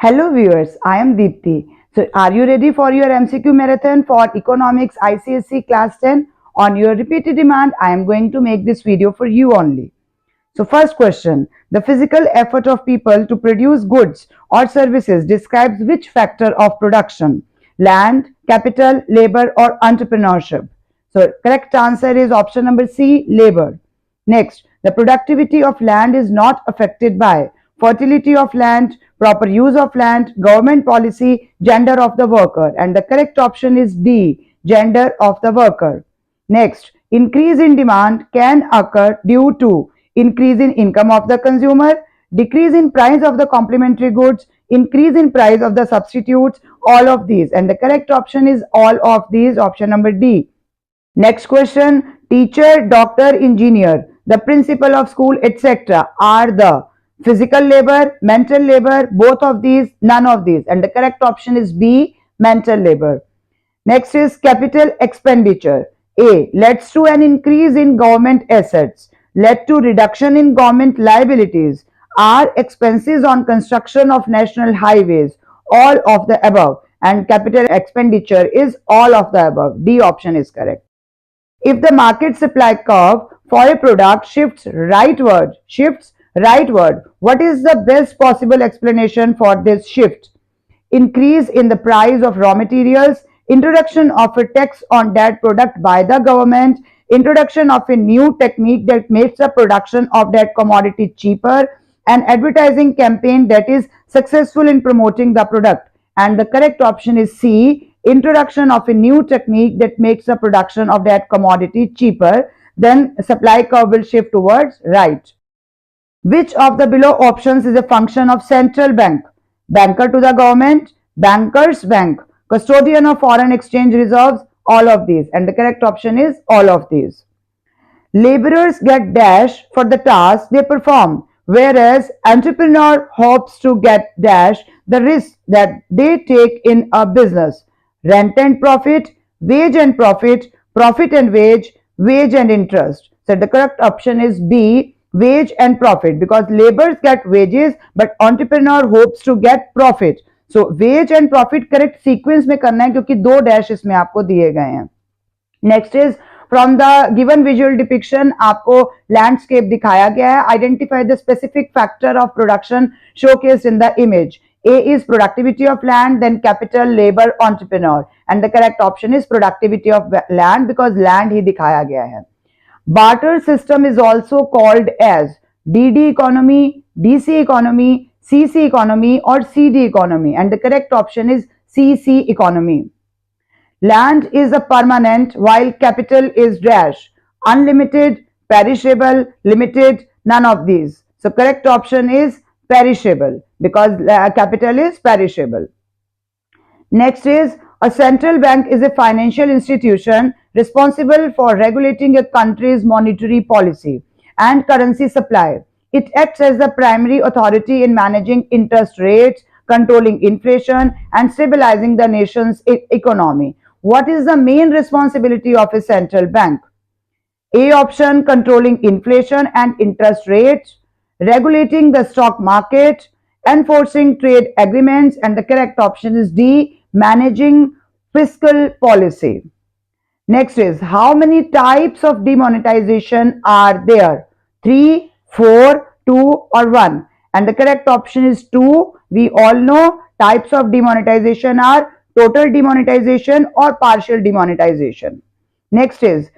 Hello viewers, I am Deepti. So are you ready for your MCQ marathon for Economics ICSE class 10? On your repeated demand, I am going to make this video for you only. So first question, the physical effort of people to produce goods or services describes which factor of production? Land, capital, labor or entrepreneurship? So correct answer is option number C, labor. Next, the productivity of land is not affected by fertility of land, proper use of land, government policy, gender of the worker, and the correct option is D, gender of the worker. Next, increase in demand can occur due to increase in income of the consumer, decrease in price of the complementary goods, increase in price of the substitutes, all of these, and the correct option is all of these, option number D. Next question, teacher, doctor, engineer, the principal of school, etc. are the physical labor, mental labor, both of these, none of these, and the correct option is B, mental labor. Next is capital expenditure. A, leads to an increase in government assets, led to reduction in government liabilities, are expenses on construction of national highways, all of the above, and capital expenditure is all of the above. D option is correct. If the market supply curve for a product shifts rightward, what is the best possible explanation for this shift? Increase in the price of raw materials, introduction of a tax on that product by the government, introduction of a new technique that makes the production of that commodity cheaper, an advertising campaign that is successful in promoting the product. And the correct option is C, introduction of a new technique that makes the production of that commodity cheaper, then supply curve will shift towards right. Which of the below options is a function of central bank? Banker to the government, banker's bank, custodian of foreign exchange reserves, all of these, and the correct option is all of these. Laborers get dash for the task they perform, whereas entrepreneur hopes to get dash the risk that they take in a business. Rent and profit, wage and profit, profit and wage, wage and interest. So the correct option is B, wage and profit, because laborers get wages but entrepreneur hopes to get profit. So wage and profit correct sequence में करना है क्योंकि दो dash इसमें आपको दिए गए हैं. Next is from the given visual depiction आपको landscape दिखाया गया है. Identify the specific factor of production showcased in the image. A is productivity of land, then capital, labor, entrepreneur, and the correct option is productivity of land because land ही दिखाया गया है. Barter system is also called as DD economy, DC economy, CC economy or CD economy, and the correct option is CC economy. Land is a permanent while capital is dash, unlimited, perishable, limited, none of these. So correct option is perishable because capital is perishable. Next is a central bank is a financial institution responsible for regulating a country's monetary policy and currency supply. It acts as the primary authority in managing interest rates, controlling inflation, and stabilizing the nation's economy. What is the main responsibility of a central bank? A option, controlling inflation and interest rates, regulating the stock market, enforcing trade agreements, and the correct option is D, managing fiscal policy. Next is, how many types of demonetization are there? 3, 4, 2 or 1? And the correct option is 2. We all know types of demonetization are total demonetization or partial demonetization. Next is,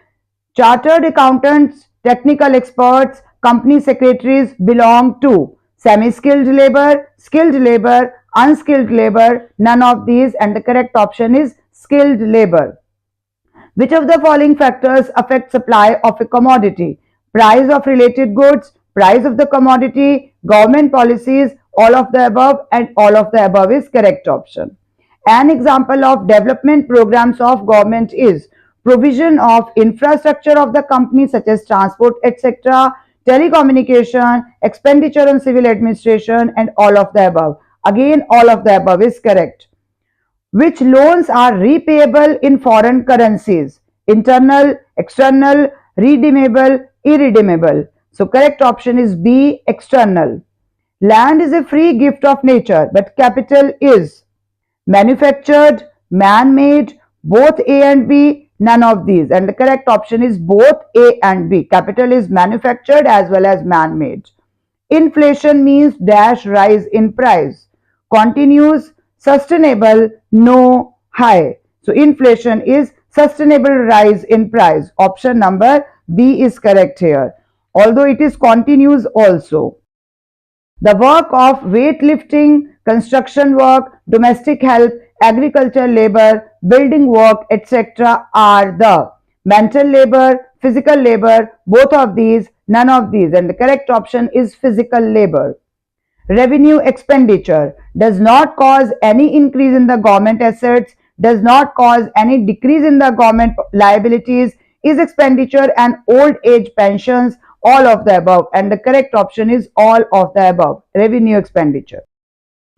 chartered accountants, technical experts, company secretaries belong to semi-skilled labor, skilled labor, unskilled labor, none of these, and the correct option is skilled labor. Which of the following factors affect supply of a commodity? Price of related goods, price of the commodity, government policies, all of the above, and all of the above is correct option. An example of development programs of government is provision of infrastructure of the company such as transport, etc., telecommunication, expenditure on civil administration, and all of the above. Again, all of the above is correct. Which loans are repayable in foreign currencies? Internal, external, redeemable, irredeemable. So correct option is B, external. Land is a free gift of nature, but capital is manufactured, man-made, both A and B, none of these. And the correct option is both A and B. Capital is manufactured as well as man-made. Inflation means dash rise in price. Continuous, sustainable, no, high. So inflation is sustainable rise in price. Option number B is correct here. Although it is continuous also. The work of weightlifting, construction work, domestic help, agricultural labor, building work, etc. are the mental labor, physical labor, both of these, none of these. And the correct option is physical labor. Revenue expenditure does not cause any increase in the government assets, does not cause any decrease in the government liabilities, is expenditure and old age pensions, all of the above. And the correct option is all of the above, revenue expenditure.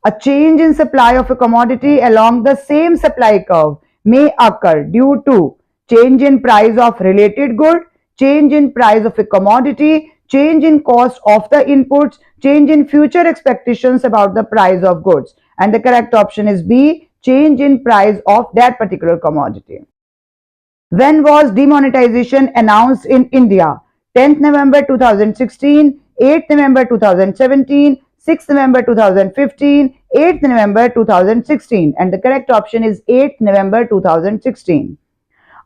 A change in supply of a commodity along the same supply curve may occur due to change in price of related good, change in price of a commodity, change in cost of the inputs, change in future expectations about the price of goods. And the correct option is B, change in price of that particular commodity. When was demonetization announced in India? 10th November 2016, 8th November 2017, 6th November 2015, 8th November 2016. And the correct option is 8th November 2016.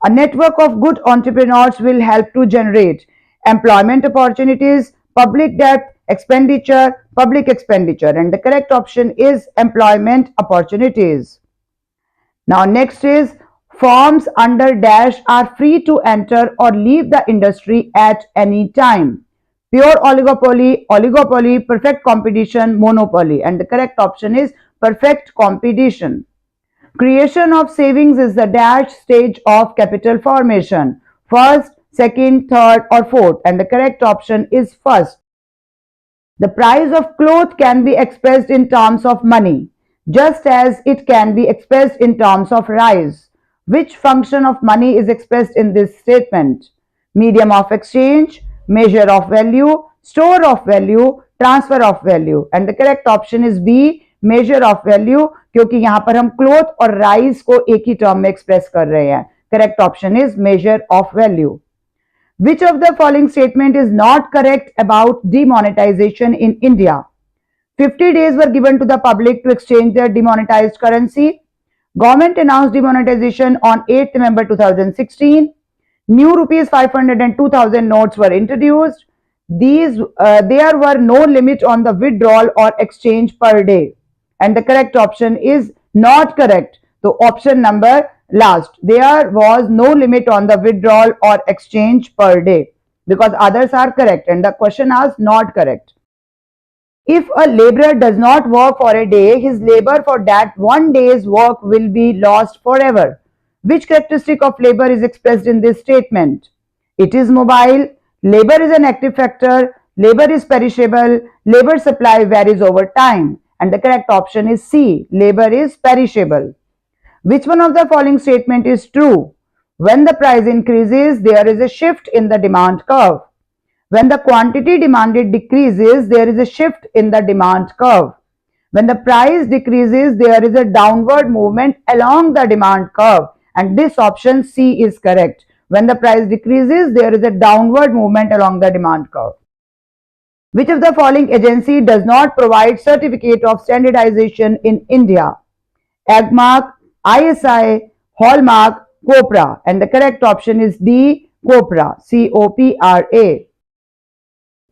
A network of good entrepreneurs will help to generate employment opportunities, public debt, expenditure, public expenditure. And the correct option is employment opportunities. Now next is firms under dash are free to enter or leave the industry at any time. Pure oligopoly, oligopoly, perfect competition, monopoly. And the correct option is perfect competition. Creation of savings is the dash stage of capital formation. First, second, third or fourth. And the correct option is first. The price of cloth can be expressed in terms of money, just as it can be expressed in terms of rice. Which function of money is expressed in this statement? Medium of exchange, measure of value, store of value, transfer of value. And the correct option is B, measure of value, क्योंकि यहाँ पर हम cloth और rice को एक ही term में express कर रहे हैं. Correct option is measure of value. Which of the following statement is not correct about demonetization in India? 50 days were given to the public to exchange their demonetized currency. Government announced demonetization on 8th November 2016. New rupees 500 and 2000 notes were introduced. There were no limit on the withdrawal or exchange per day. And the correct option is not correct. So option number last. There was no limit on the withdrawal or exchange per day, because others are correct and the question is not correct. If a laborer does not work for a day, his labor for that one day's work will be lost forever. Which characteristic of labor is expressed in this statement? It is mobile, labor is an active factor, labor is perishable, labor supply varies over time. And the correct option is C, labor is perishable. Which one of the following statement is true? When the price increases, there is a shift in the demand curve. When the quantity demanded decreases, there is a shift in the demand curve. When the price decreases, there is a downward movement along the demand curve. And this option C is correct. When the price decreases, there is a downward movement along the demand curve. Which of the following agency does not provide certificate of standardization in India? Agmark, ICSE, Hallmark, Copra. And the correct option is D, Copra, C-O-P-R-A.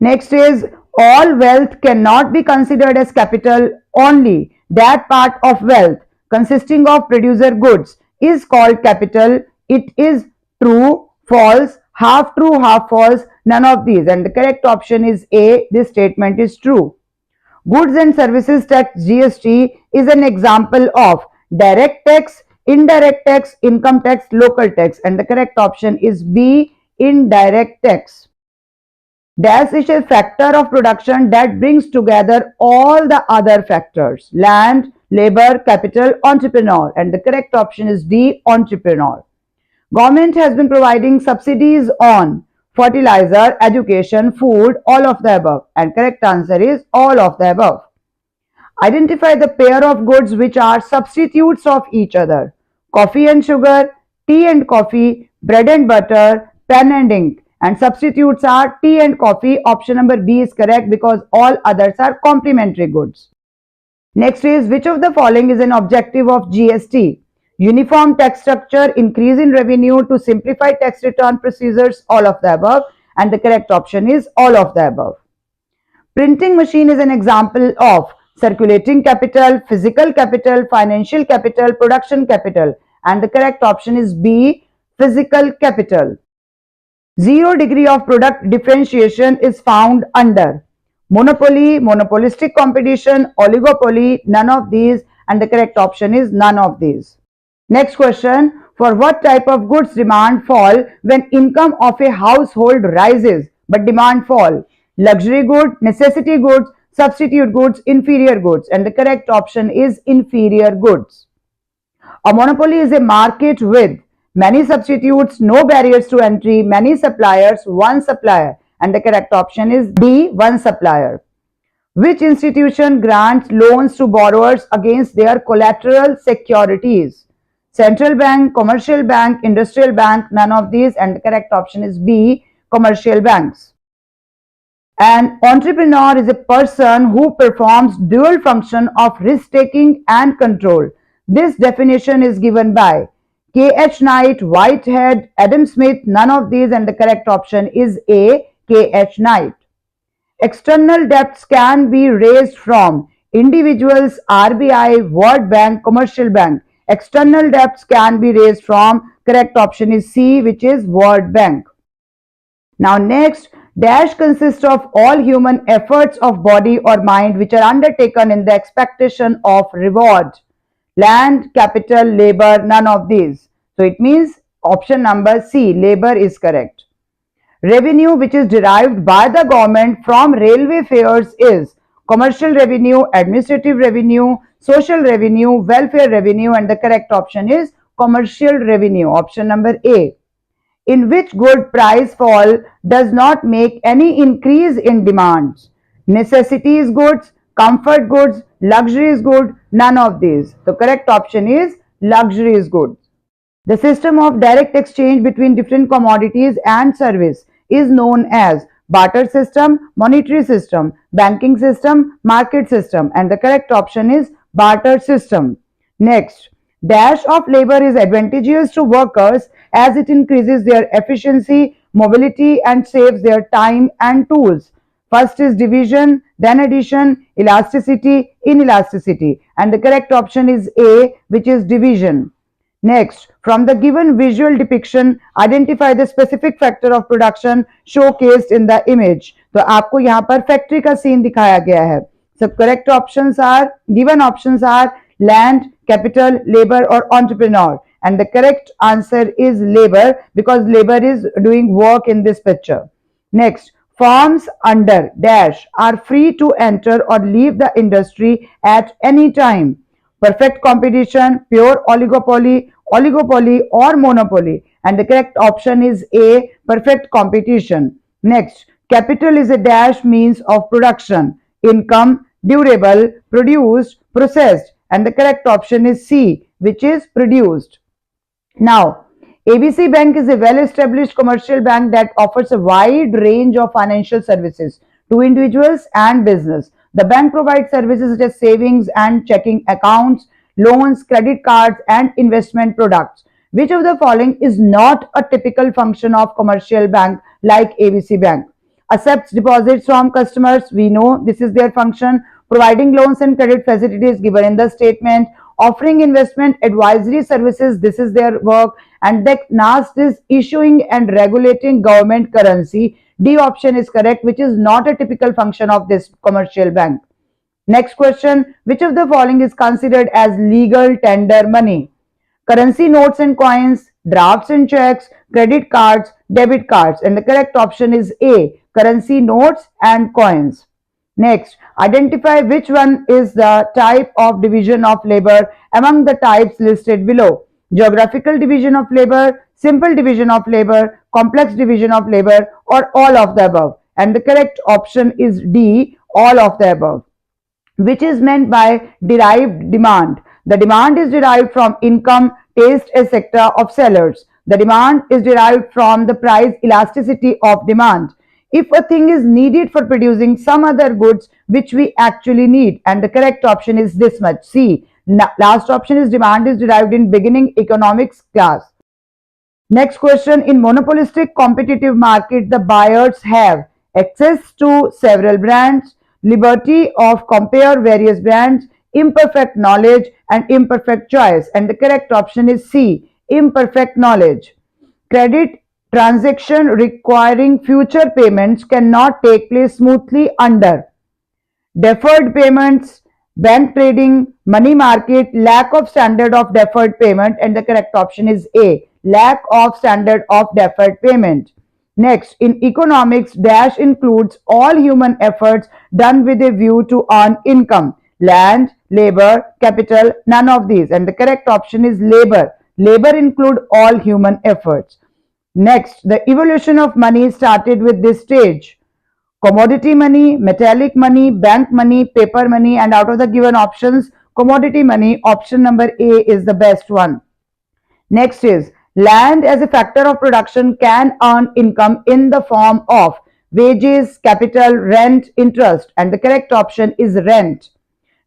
Next is all wealth cannot be considered as capital. Only that part of wealth consisting of producer goods is called capital. It is true, false, half true, half false, none of these. And the correct option is A, this statement is true. Goods and services tax GST is an example of direct tax, indirect tax, income tax, local tax. And the correct option is B, indirect tax. Dash is a factor of production that brings together all the other factors: land, labor, capital, entrepreneur. And the correct option is D, entrepreneur. Government has been providing subsidies on fertilizer, education, food, all of the above. And correct answer is all of the above. Identify the pair of goods which are substitutes of each other. Coffee and sugar, tea and coffee, bread and butter, pen and ink. And substitutes are tea and coffee. Option number B is correct because all others are complementary goods. Next is, which of the following is an objective of GST? Uniform tax structure, increase in revenue to simplify tax return procedures, all of the above. And the correct option is all of the above. Printing machine is an example of circulating capital, physical capital, financial capital, production capital. And the correct option is B, physical capital. 0 degree of product differentiation is found under monopoly, monopolistic competition, oligopoly, none of these, and the correct option is none of these. Next question, for what type of goods demand fall when income of a household rises but demand fall? Luxury good, necessity goods, substitute goods, inferior goods, and the correct option is inferior goods. A monopoly is a market with many substitutes, no barriers to entry, many suppliers, one supplier, and the correct option is D, one supplier. Which institution grants loans to borrowers against their collateral securities? Central bank, commercial bank, industrial bank, none of these, and the correct option is B, commercial banks. An entrepreneur is a person who performs dual function of risk-taking and control. This definition is given by K.H. Knight, Whitehead, Adam Smith, none of these, and the correct option is A, K.H. Knight. External debts can be raised from individuals, RBI, World Bank, commercial bank. External debts can be raised from, correct option is C, which is World Bank. Now next, dash consists of all human efforts of body or mind which are undertaken in the expectation of reward. Land, capital, labor, none of these. So it means option number C, labor is correct. Revenue which is derived by the government from railway fares is commercial revenue, administrative revenue, social revenue, welfare revenue, and the correct option is commercial revenue, option number A. In which good price fall does not make any increase in demands? Necessities goods, comfort goods, luxury is good, none of these. The correct option is luxury is good. The system of direct exchange between different commodities and service is known as barter system, monetary system, banking system, market system, and the correct option is barter system. Next, dash of labor is advantageous to workers as it increases their efficiency, mobility, and saves their time and tools. First is division, then addition, elasticity, inelasticity, and the correct option is A, which is division. Next, from the given visual depiction, identify the specific factor of production showcased in the image. तो आपको यहाँ पर factory का scene दिखाया गया है. So correct options are, given options are land, capital, labor, or entrepreneur. And the correct answer is labor because labor is doing work in this picture. Next, firms under dash are free to enter or leave the industry at any time. Perfect competition, pure oligopoly, oligopoly, or monopoly. And the correct option is A, perfect competition. Next, capital is a dash means of production, income, durable, produced, processed. And the correct option is C, which is produced. Now, ABC Bank is a well-established commercial bank that offers a wide range of financial services to individuals and business. The bank provides services such as savings and checking accounts, loans, credit cards, and investment products. Which of the following is not a typical function of commercial bank like ABC Bank? Accepts deposits from customers, we know this is their function. Providing loans and credit facilities given in the statement. Offering investment advisory services, this is their work. And the last is issuing and regulating government currency. D option is correct, which is not a typical function of this commercial bank. Next question, which of the following is considered as legal tender money? Currency notes and coins, drafts and checks, credit cards, debit cards, and the correct option is A, currency notes and coins. Next, identify which one is the type of division of labor among the types listed below. Geographical division of labor, simple division of labor, complex division of labor, or all of the above? And the correct option is D, all of the above. Which is meant by derived demand? The demand is derived from income, taste, etc. of sellers. The demand is derived from the price elasticity of demand. If a thing is needed for producing some other goods which we actually need, and the correct option is this much, C. Last option is demand is derived in beginning economics class. Next question, in monopolistic competitive market, the buyers have access to several brands, liberty of compare various brands, imperfect knowledge, and imperfect choice. And the correct option is C, imperfect knowledge. Credit transaction requiring future payments cannot take place smoothly under deferred payments, bank trading, money market, lack of standard of deferred payment, and the correct option is A, lack of standard of deferred payment. Next, in economics, dash includes all human efforts done with a view to earn income. Land, labor, capital, none of these. And the correct option is labor. Labor include all human efforts. Next, the evolution of money started with this stage. Commodity money, metallic money, bank money, paper money, and out of the given options, commodity money, option number A is the best one. Next is, land as a factor of production can earn income in the form of wages, capital, rent, interest, and the correct option is rent.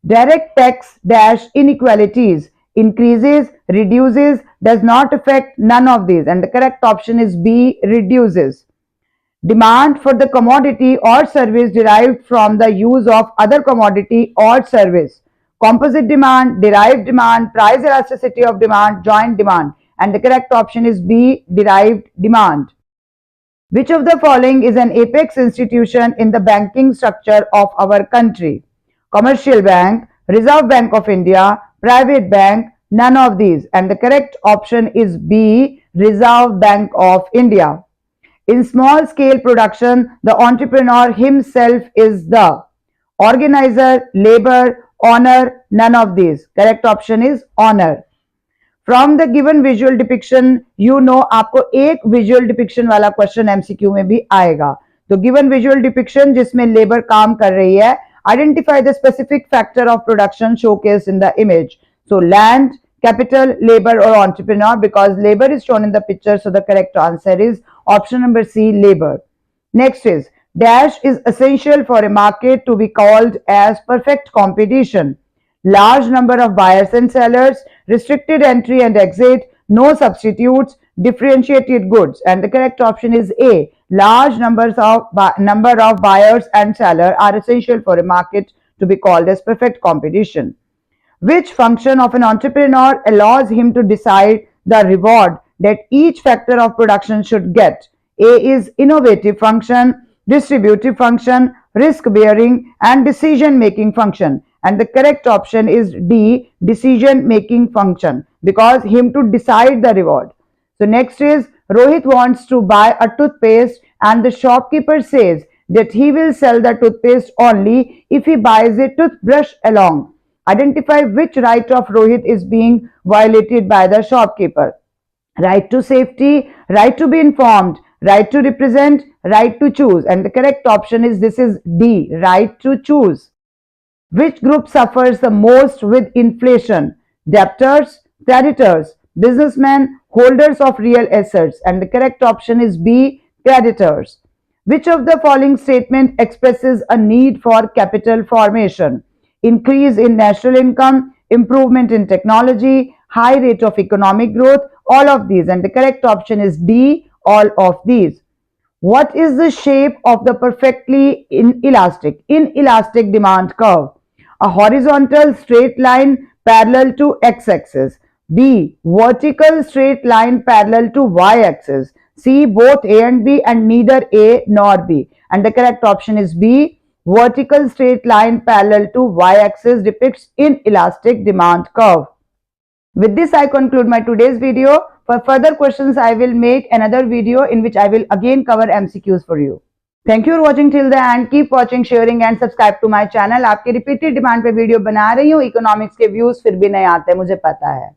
Direct tax dash inequalities increases, reduces, does not affect, none of these, and the correct option is B, reduces. Demand for the commodity or service derived from the use of other commodity or service. Composite demand, derived demand, price elasticity of demand, joint demand. And the correct option is B, derived demand. Which of the following is an apex institution in the banking structure of our country? Commercial bank, Reserve Bank of India, private bank, none of these. And the correct option is B, Reserve Bank of India. In small scale production, the entrepreneur himself is the organizer, labor, owner, none of these. Correct option is owner. From the given visual depiction, you know आपको एक visual depiction वाला question MCQ में भी आएगा. तो given visual depiction जिसमें labor काम कर रही है, identify the specific factor of production showcased in the image. So land, capital, labor, or entrepreneur, because labor is shown in the picture, so the correct answer is option number C, labor. Next is, dash is essential for a market to be called as perfect competition. Large number of buyers and sellers, restricted entry and exit, no substitutes, differentiated goods. And the correct option is A, large number of buyers and sellers are essential for a market to be called as perfect competition. Which function of an entrepreneur allows him to decide the reward that each factor of production should get? A is innovative function, distributive function, risk bearing, and decision making function. And the correct option is D, decision making function, because him to decide the reward. So next is, Rohit wants to buy a toothpaste and the shopkeeper says that he will sell the toothpaste only if he buys a toothbrush along. Identify which right of Rohit is being violated by the shopkeeper. Right to safety, right to be informed, right to represent, right to choose. And the correct option is this is D, right to choose. Which group suffers the most with inflation? Debtors, creditors, businessmen, holders of real assets. And the correct option is B, creditors. Which of the following statement expresses a need for capital formation? Increase in national income, improvement in technology, high rate of economic growth, all of these. And the correct option is D, all of these. What is the shape of the perfectly inelastic demand curve? A horizontal straight line parallel to x-axis. B, vertical straight line parallel to y-axis. C, both A and B and neither A nor B. And the correct option is B, vertical straight line parallel to y-axis depicts inelastic demand curve. With this, I conclude my today's video. For further questions, I will make another video in which I will again cover MCQs for you. Thank you for watching till the end. Keep watching, sharing and subscribe to my channel. आपके repeated demand पे video बना रही हूँ. Economics के views फिर भी नहीं आते, मुझे पता है.